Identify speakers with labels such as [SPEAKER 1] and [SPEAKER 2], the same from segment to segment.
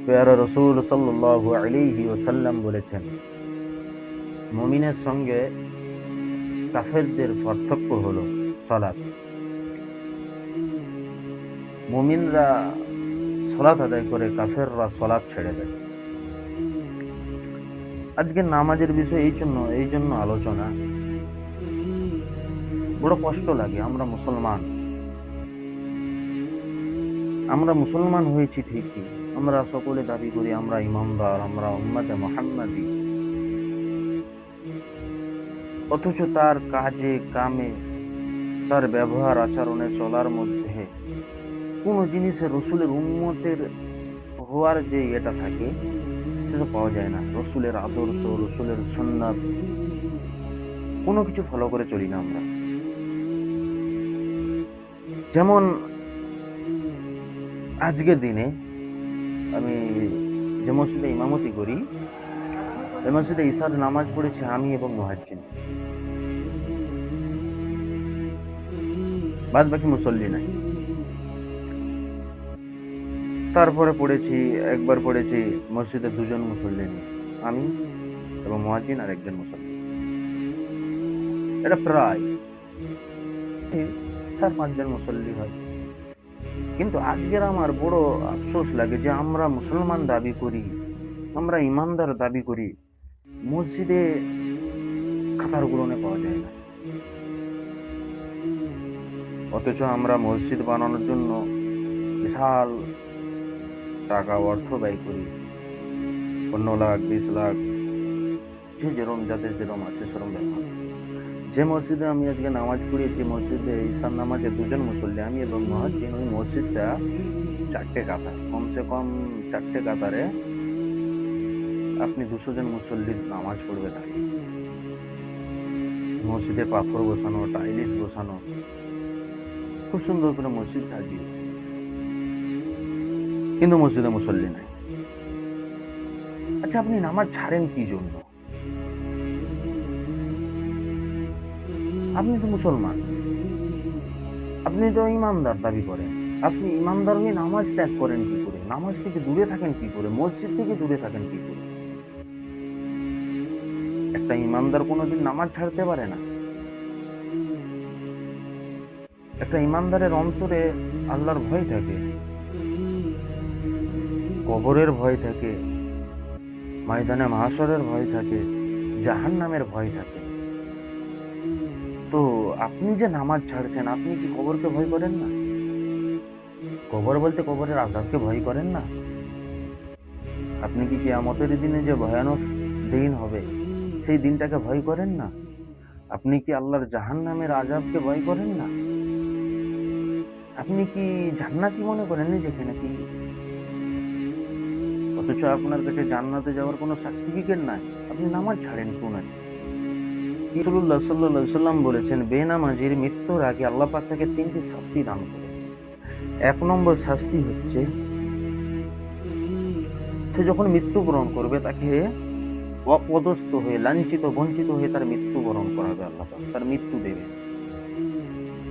[SPEAKER 1] পেয়ারা রাসূল সাল্লাল্লাহু আলাইহি ওয়াসাল্লাম বলেছেন, মুমিনের সঙ্গে কাফেরদের পার্থক্য হলো সালাত। মুমিনরা সালাত আদায় করে, কাফেররা সালাত ছেড়ে দেয়। আজকে নামাজের বিষয় এই জন্য আলোচনা। বড় কষ্ট লাগে। আমরা মুসলমান হয়েছি ঠিকই, আমরা সকলে দাবি করি আমরা ইমানদার, আমরা উম্মতে মুহাম্মাদি, অথচ তার কাজে কামে, তার ব্যবহার আচরণে চলার মধ্যে কোন জিনিসে রসুলের উম্মতের হওয়ার যে এটা থাকে সেটা পাওয়া যায় না। রসুলের আদর্শ, রসুলের সুন্নাত কোনো কিছু ফলো করে চলি না আমরা। যেমন আজকের দিনে আমি যে মসজিদে ইমামতি করি, এই মসজিদে ঈশার নামাজ পড়েছি আমি এবং মুয়াজ্জিন, বাদ বাকি মুসল্লি নাই। তারপরে একবার পড়েছি মসজিদে দুজন মুসল্লি নিয়ে, আমি এবং মুয়াজ্জিন আর একজন মুসল্লি। এটা প্রায় 4-5 জন মুসল্লি হয়। কিন্তু আজকের আমার বড় আফসোস লাগে যে আমরা মুসলমান দাবি করি, আমরা ইমানদার দাবি করি, মসজিদে কাতারগুলোনে পাওয়া যায় না। অথচ আমরা মসজিদ বানানোর জন্য বিশাল টাকা অর্থ ব্যয় করি, 15 লাখ 20 লাখ, যাদের যেরকম আছে সেরকম ব্যাপার। যে মসজিদে আমি আজকে নামাজ পড়িয়েছি, মসজিদে ঈশার নামাজে দুজন মুসল্লি আমি এবং মুয়াজ্জিন, ওই মসজিদটা 4টে কাতার, কমসে কম 4টে কাতারে আপনি 200 জন মুসল্লির নামাজ পড়বে। তাই মসজিদে পাথর বসানো, টাইলিস বসানো, খুব সুন্দর করে মসজিদ সাজিয়েছে, কিন্তু মসজিদে মুসল্লি নাই। আচ্ছা, আপনি নামাজ ছাড়েন কি জন্য? আপনি তো মুসলমান, আপনি তো ইমানদার দাবি করেন, আপনি ইমানদার হয়ে নামাজ ত্যাগ করেন কি করে? নামাজ থেকে দূরে থাকেন কি করে? মসজিদ থেকে দূরে থাকেন কি করে? একটা ইমানদার কোনোদিন নামাজ ছাড়তে পারে না। একটা ইমানদারের অন্তরে আল্লাহর ভয় থাকে, কবরের ভয় থাকে, ময়দানে মাহশরের ভয় থাকে, জাহান্নামের ভয় থাকে। তো আপনি যে নামাজ ছাড়ছেন, আপনি কি কবরকে ভয় করেন না? কবর বলতে কবরের আযাবকে ভয় করেন না? আপনি কি কিয়ামতের দিনে যে ভয়ানক দিন হবে সেই দিনটাকে ভয় করেন না? আপনি কি আল্লাহর জাহান্নামের আযাবকে ভয় করেন না? আপনি কি জান্নাতি মনে করেন নিজেকে নাকি? অথচ আপনার কাছে জান্নাতে যাওয়ার কোনো সার্টিফিকেট নাই, আপনি নামাজ ছাড়েন কোন? রাসূলুল্লাহ সাল্লাল্লাহু আলাইহি সাল্লাম বলেছেন, বেনামাজির মৃত্যুর আগে আল্লাহ পাক তাকে 3টি শাস্তি দান করে। 1 নম্বর শাস্তি হচ্ছে, সে যখন মৃত্যুবরণ করবে তাকে অপদস্থ হয়ে, লাঞ্ছিত বঞ্চিত হয়ে তার মৃত্যুবরণ করাবে, আল্লাহ পাক তার মৃত্যু দেবে।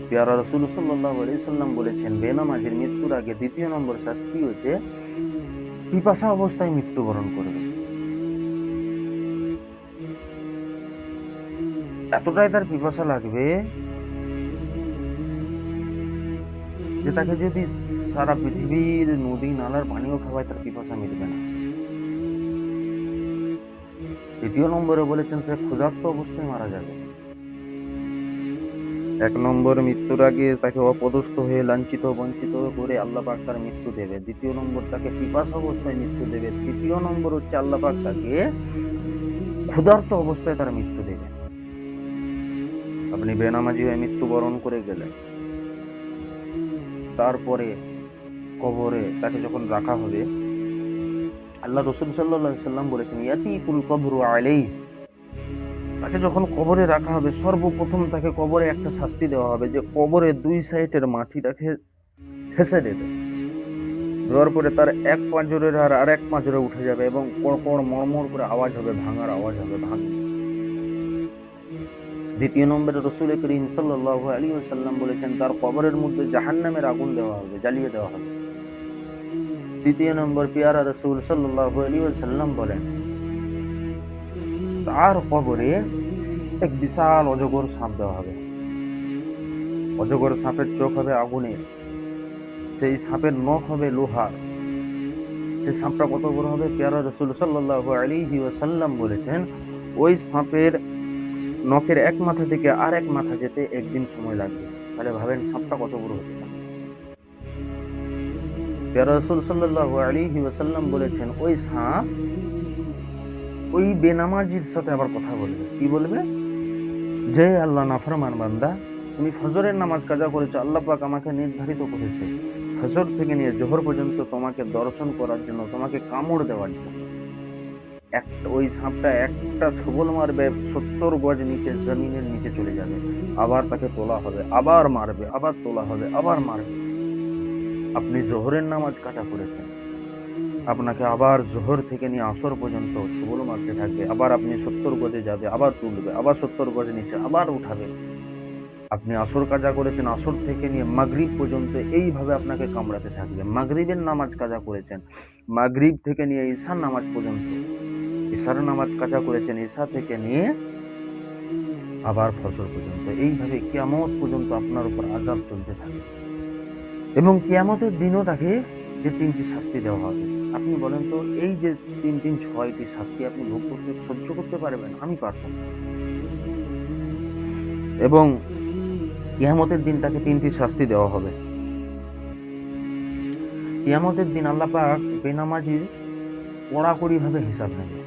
[SPEAKER 1] পেয়ারা রাসূল সাল্লাল্লাহু আলাইহি সাল্লাম বলেছেন, বেনামাজির মৃত্যুর আগে 2য় নম্বর শাস্তি হচ্ছে পিপাসা অবস্থায় মৃত্যুবরণ করবে। এতটাই তার পিপাসা লাগবে যে তাকে যদি সারা পৃথিবীর নদী নালার পানিও খাওয়ায় তার পিপাসা মিটবে না। 2য় নম্বরে বলেছেন সে ক্ষুধার্ত অবস্থায় মারা যাবে। 1 নম্বর মৃত্যুর আগে তাকে অপদস্থ হয়ে লাঞ্ছিত বঞ্চিত করে আল্লাহ পাক তার মৃত্যু দেবে। 2য় নম্বর তাকে পিপাসা অবস্থায় মৃত্যু দেবে। 3য় নম্বর হচ্ছে আল্লাহ পাক তাকে ক্ষুধার্ত অবস্থায় তার মৃত্যু দেবে। আপনি বেনামাজি হয়ে মৃত্যুবরণ করে গেলেন, তারপরে কবরে তাকে যখন রাখা হবে, আল্লাহ রাসূল সাল্লাল্লাহু আলাইহি সাল্লাম বলেছেন, ইয়াতিকুল কবরু আলাইহি, তাকে যখন কবরে রাখা হবে সর্বপ্রথম তাকে কবরে একটা শাস্তি দেওয়া হবে যে কবরের 2 সাইডের মাটিটাকে ঠেসে দেবে। দেওয়ার পরে তার এক পাঁজরের আর এক পাঁজরে উঠে যাবে এবং কড়কড় মড়মড় করে আওয়াজ হবে, ভাঙার আওয়াজ হবে, ভাঙবে। 2য় নম্বরে রাসূল করিম সাল্লাল্লাহু আলাইহি ওয়াসাল্লাম বলেছেন, তার কবরের মধ্যে জাহান্নামের আগুন দেওয়া হবে, জ্বালিয়ে দেওয়া হবে। দ্বিতীয় নম্বর, পিয়ারা রাসূল সাল্লাল্লাহু আলাইহি ওয়াসাল্লাম বলেন, তার কবরে এক বিশাল অজগর সাপ দেওয়া হবে। অজগর সাপের চোখ হবে আগুনের, সেই সাপের নখ হবে লোহার। সেই সাপটা কত বড় হবে? পিয়ারা রাসূল সাল্লাল্লাহু আলাইহি ওয়াসাল্লাম বলেছেন, ওই সাপের নখের এক মাথা থেকে আর এক মাথা যেতে একদিন সময় লাগবে। তাহলে ভাবেন সাপটা কত বড় হতে পারে। পিয়ারা রাসূল সাল্লাল্লাহু আলাইহি ওয়াসাল্লাম বলেছেন, ওই সাপ ওই বেনামাজির সাথে আবার কথা বলবে। কি বলবে? যে আল্লাহ নাফরমান বান্দা, তুমি ফজরের নামাজ কাজা করেছো, আল্লাহ পাক আমাকে নির্ধারিত করেছে ফজর থেকে নিয়ে জোহর পর্যন্ত তোমাকে দর্শন করার জন্য, তোমাকে কামড় দেওয়ার জন্য। ওই সাপটা একটা ছোবল মারবে, 70 গজ নিচে, জমিনের নিচে চলে যাবে। আবার তাকে তোলা হবে, আবার মারবে, আবার তোলা হবে, আবার মারবে। আপনি জোহরের নামাজ কাজা করেছেন, আপনাকে আবার জোহর থেকে নিয়ে আসর পর্যন্ত ছোবল মারতে থাকবে। আবার আপনি 70 গজে যাবে, আবার তুলবে, আবার 70 গজ নিচে, আবার উঠাবে। আপনি আসর কাজা করেছেন, আসর থেকে নিয়ে মাগরিব পর্যন্ত এইভাবে আপনাকে কামড়াতে থাকবে। মাগরিবের নামাজ কাজা করেছেন, মাগরিব থেকে নিয়ে ঈশার নামাজ পর্যন্ত, ঈশার নামাজ কাজা করেছেন, ঈশা থেকে নিয়ে আবার ফজর পর্যন্ত, এইভাবে কিয়ামত পর্যন্ত আপনার উপর আযাব চলতে থাকে। এবং কিয়ামতের দিনও তাকে যে 3টি শাস্তি দেওয়া হবে। আপনি বলেন তো, এই যে 3 6টি শাস্তি আপনি ভোগ করতে, সহ্য করতে পারবেন? আমি পারবো না। এবং কিয়ামতের দিন তাকে 3টি শাস্তি দেওয়া হবে। কিয়ামতের দিন আল্লাহ পাক বেনামাজির কড়াকড়ি ভাবে হিসাব নেবে,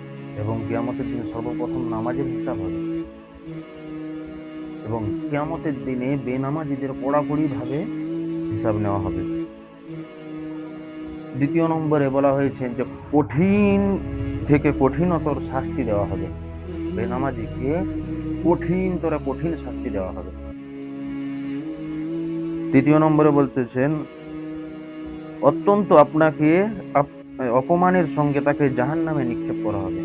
[SPEAKER 1] এবং কিয়ামতের দিন সর্বপ্রথম নামাজের হিসাব হবে। এবং কিয়ামতের দিনে বেনামাজিদের কড়াকড়ি ভাবে হিসাব নেওয়া হবে। দ্বিতীয় নম্বরে বলা হয়েছে যে কঠিন থেকে কঠিনতর শাস্তি দেওয়া হবে। বেনামাজিকে কঠিন শাস্তি দেওয়া হবে। তৃতীয় নম্বরে বলতেছেন, অত্যন্ত আপনাকে অপমানের সঙ্গে তাকে জাহান্নামে নিক্ষেপ করা হবে।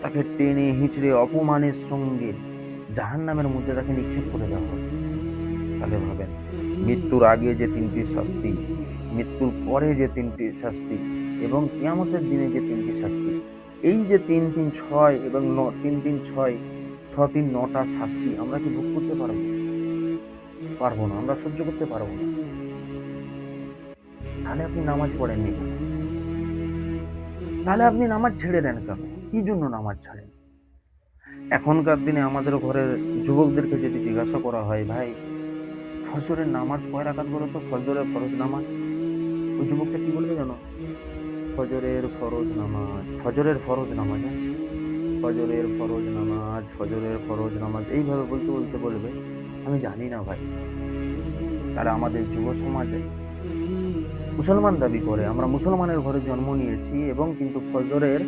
[SPEAKER 1] তাকে টেনে হিঁচড়ে অপমানের সঙ্গে জাহান্নামের মধ্যে তাকে নিক্ষেপ করে দেওয়া হবে। তাহলে ভাবেন, মৃত্যুর আগে যে 3টি শাস্তি, মৃত্যুর পরে যে 3টি শাস্তি, এবং কিয়ামতের দিনে যে 3টি শাস্তি, এই যে 3 3 6 এবং 3 3 6 6 3 9টা শাস্তি আমরা কি ভোগ করতে পারবো? পারবো না, আমরা সহ্য করতে পারবো না। তাহলে আপনি নামাজ পড়েননি কেন? তাহলে আপনি নামাজ ছেড়ে দেন কেন? কি জন্য নামাজ ছাড়েন? এখনকার দিনে আমাদের ঘরের যুবকদেরকে যদি জিজ্ঞাসা করা হয়, ভাই ফজরের নামাজ কয় রাকাত বলো তো, ফজরের ফরজ নামাজ, ওই যুবকটা কি বলবে জানো? ফজরের ফরজ নামাজ, ফজরের ফরজ নামাজ, ফজরের ফরজ নামাজ, ফজরের ফরজ নামাজ, এইভাবে বলতে বলতে বলবে আমি জানি না ভাই। তারা আমাদের যুব সমাজে মুসলমান দাবি করে, আমরা মুসলমানের ঘরে জন্ম নিয়েছি, এবং কিন্তু ফজরের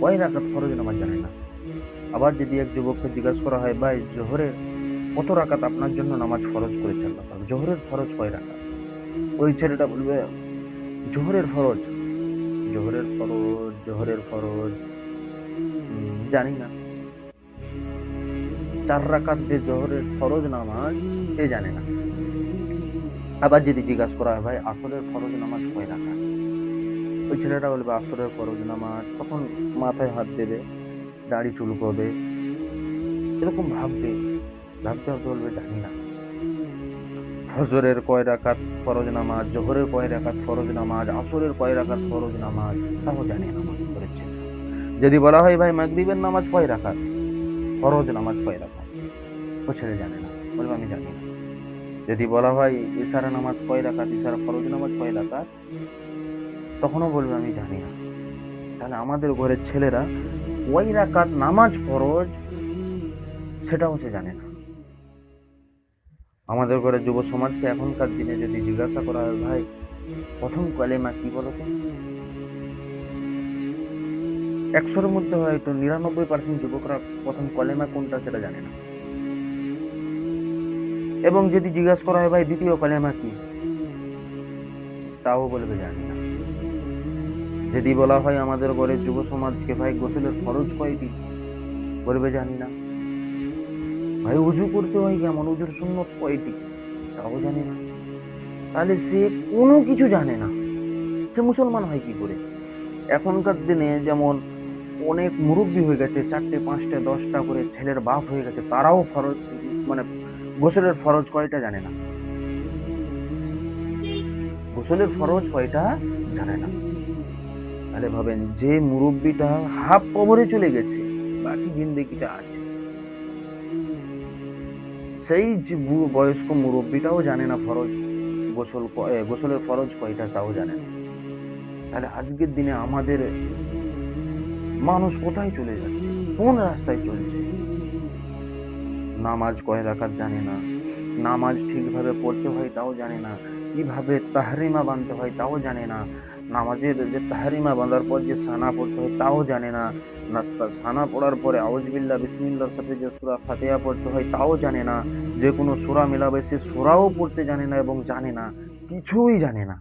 [SPEAKER 1] কয় রাকাত ফরজ নামাজ জানে না। আবার যদি এক যুবককে জিজ্ঞাসা করা হয়, ভাই জোহরের কত রাকাত আপনার জন্য নামাজ ফরজ করেছেন আল্লাহ পাক, জোহরের ফরজ কয় রাকাত? ওই ছেলেটা বলবে জোহরের ফরজ, জোহরের ফরজ, জোহরের ফরজ জানি না। 4 রাকাত যে জোহরের ফরজ নামাজ সে জানে না। আবার যদি জিজ্ঞাসা করা হয়, ভাই আসরের ফরজ নামাজ কয় রাকাত? ওই ছেলেটা বলবে আসরের ফরজ নামাজ, তখন মাথায় হাত দেবে, দাড়ি চুলকবে, এরকম ভাবতে ভাবতে বলবে জানি না। ফজরের কয় রাকাত ফরজ নামাজ, জোহরের কয় রাকাত ফরজ নামাজ, আসরের কয় রাকাত ফরজ নামাজ, তাও জানে নামাজ পড়েছে। যদি বলা হয়, ভাই মাগরিবের নামাজ কয় রাকাত, ফরজ নামাজ কয় রাকাত, ও ছেলে জানে না, বলবে আমি জানি না। যদি বলা হয় ইশারা নামাজ কয় রাকাত, ইশারা ফরজ নামাজ কয় রাকাত, তখনও বলবে আমি জানি না। তাহলে আমাদের ঘরের ছেলেরা কয় রাকাত নামাজ ফরজ সেটাও সে জানে না। আমাদের ঘরে যুব সমাজকে এখনকার দিনে যদি জিজ্ঞাসা করা হয়, ভাই প্রথম কালেমা কি বলো তো, 100-এর মধ্যে হয়তো 99% যুবকরা প্রথম কালেমা কোনটা সেটা জানে না। এবং যদি জিজ্ঞাসা করা হয়, ভাই দ্বিতীয় কালেমা কি, তাও বলবে জানি না। যদি বলা হয় আমাদের ঘরের যুব সমাজকে, ভাই গোসলের ফরজ কয়টি, বলবে জানি না। ভাই উজু করতে হয় কেমন, উজুর সুন্নত কয়টি, তাও জানে না। তাহলে সে কোনো কিছু জানে না। সে মুসলমান হয় কি করে? এখনকার দিনে যেমন অনেক মুরব্বি হয়ে গেছে, 4টে 5টে 10টা করে ছেলের বাপ হয়ে গেছে, তারাও ফরজ মানে গোসলের ফরজ কয়টা জানে না। গোসলের ফরজ কয়টা জানে না। তাহলে ভাবেন, যে মুরব্বিটা হাফ কবরে চলে গেছে, বাকি জিন্দেগিটা আছে, সেই যে বয়স্ক মুরব্বিটাও জানে না ফরজ গোসলের ফরজ কয়টা, তাও জানে না। তাহলে আজকের দিনে আমাদের মানুষ কোথায় চলে যাচ্ছে, কোন রাস্তায় চলছে? নামাজ কয় রাকাত জানে না, নামাজ ঠিকভাবে পড়তে হয় তাও জানে না, কিভাবে তাহরিমা বাঁধতে হয় তাও জানে না, নামাজের যে তাহরিমা বাঁধার পর যে সানা পড়তে হয় তাও জানে না, সানা পড়ার পরে আউযুবিল্লাহ বিসমিল্লাহর সাথে যে সূরা ফাতিহা পড়তে হয় তাও জানে না, যে কোনো সূরা মিলাবে সে সূরাও পড়তে জানে না এবং জানে না, কিছুই জানে না।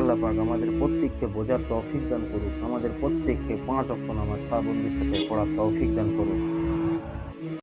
[SPEAKER 1] আল্লাহ পাক আমাদের প্রত্যেককে বোঝার তৌফিক দান করুক, আমাদের প্রত্যেককে 5 ওয়াক্ত নামাজ পাবন্দির সাথে পড়ার তৌফিক দান করুক।